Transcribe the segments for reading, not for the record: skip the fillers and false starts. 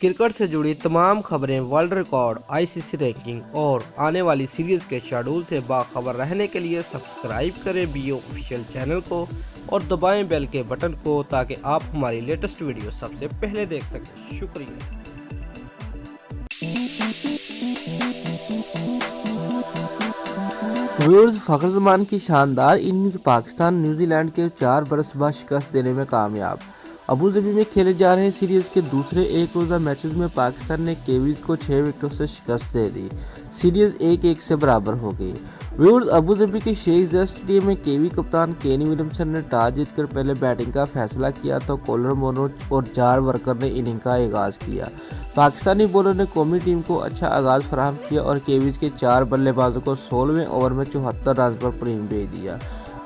Cricket से जुड़ी तमाम खबरें, वर्ल्ड रिकॉर्ड, आईसीसी रैंकिंग और आने वाली सीरीज के शेड्यूल से बाखबर रहने के लिए सब्सक्राइब करें बीओ ऑफिशियल चैनल को और दबाएं बेल के बटन को ताकि आप हमारी लेटेस्ट वीडियो सबसे पहले देख सकें। शुक्रिया। व्यूअर्स, फखर जमान की शानदार इनिंग्स पाकिस्तान न्यूजीलैंड के 4 बरस बाद शिकस्त देने में कामयाब। अबू धाबी में खेले जा रहे सीरीज के दूसरे एक रोज़ा मैचेस में पाकिस्तान ने केवीज को 6 विकेटों से शिकस्त दे दी। सीरीज 1-1 से बराबर हो गई। व्यूअर्स, अबू धाबी के शेख ज़ायद स्टेडियम में केवी कप्तान केन विलियमसन ने टॉस जीतकर पहले बैटिंग का फैसला किया तो कॉलर मोनो और जार वर्कर ने इनिंग का आगाज़ किया। पाकिस्तानी बॉलर ने कौमी टीम को अच्छा आगाज़ फराहम किया और केवीज के 4 बल्लेबाजों को 16वें ओवर में 74 रन पर प्रीम भेज दिया।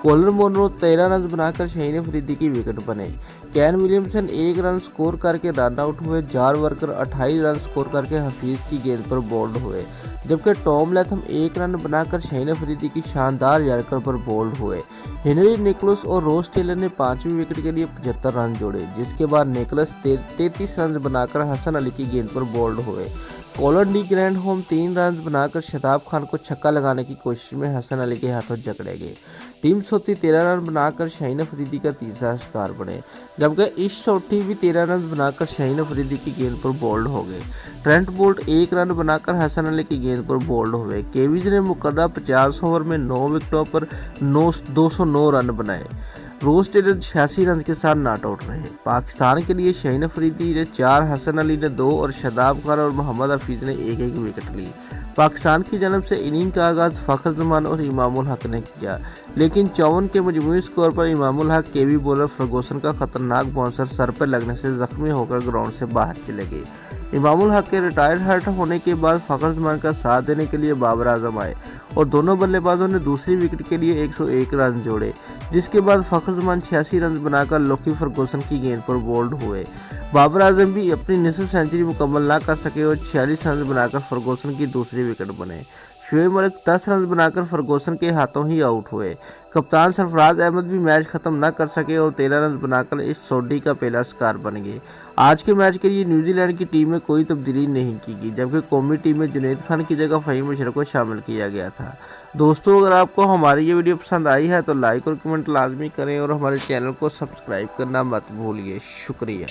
कॉलर मोनरो 13 रन बनाकर शाहीन अफरीदी की विकेट बने। केन विलियमसन 1 रन स्कोर करके रन आउट हुए। जार वर्कर 28 रन स्कोर करके हफीज़ की गेंद पर बोल्ड हुए, जबकि टॉम लैथम 1 रन बनाकर शाहीन अफरीदी की शानदार यॉर्कर पर बोल्ड हुए। हेनरी निकोलस और रोस टेलर ने 5वीं विकेट के लिए 75 रन जोड़े, जिसके बाद निकोलस 33 रन बनाकर हसन अली की गेंद पर बोल्ड हुए। कॉलर डी ग्रैंड होम 3 रन बनाकर शताब खान को छक्का लगाने की कोशिश में हसन अली के हाथों जकड़े गए। टीम सोती 13 रन बनाकर शाहीन अफरीदी का तीसरा शिकार बने, जबकि इस सोटी भी 13 रन बनाकर शाहीन अफरीदी की गेंद पर बोल्ड हो गए। ट्रेंट बोल्ट 1 रन बनाकर हसन अली की गेंद पर बोल्ड हुए। केवीज ने मुकर्रर 50 ओवर में 9 विकेटों पर 209 रन बनाए। रोस टेलर 86 रन के साथ नॉट आउट रहे। पाकिस्तान के लिए शाहीन अफरीदी ने 4, हसन अली ने 2 और शताब खान और मोहम्मद हफीज ने 1-1 विकेट ली। पाकिस्तान की जानब से इनिंग का आगाज़ फखर जमान और इमामुल हक ने किया, लेकिन 54 के मजमूई स्कोर पर इमामुल हक केवी बॉलर फर्गूसन का खतरनाक बाउंसर सर पर लगने से जख्मी होकर ग्राउंड से बाहर चले गए। इमामुल हक के रिटायर्ड हर्ट होने के बाद फखर जमान का साथ देने के लिए बाबर आजम आए और दोनों बल्लेबाजों ने दूसरी विकेट के लिए 101 रन जोड़े, जिसके बाद फखर जमान 86 रन बनाकर लोकी फर्गूसन की गेंद पर बोल्ड हुए। बाबर आजम भी अपनी निसफ सेंचुरी मुकम्मल ना कर सके और 46 रन बनाकर फर्गूसन की दूसरी विकेट बने। शुएब मलिक 10 रन बनाकर फर्गूसन के हाथों ही आउट हुए। कप्तान सरफराज अहमद भी मैच खत्म न कर सके और 13 रन बनाकर इस सोडी का पहला शिकार बन गए। आज के मैच के लिए न्यूजीलैंड की टीम में कोई तब्दीली नहीं की गई, जबकि कौमी टीम में जुनैद खान की जगह फ़हीम अशरफ को शामिल किया गया था। दोस्तों, अगर आपको हमारी ये वीडियो पसंद आई है तो लाइक और कमेंट लाजमी करें और हमारे चैनल को सब्सक्राइब करना मत भूलिए। शुक्रिया।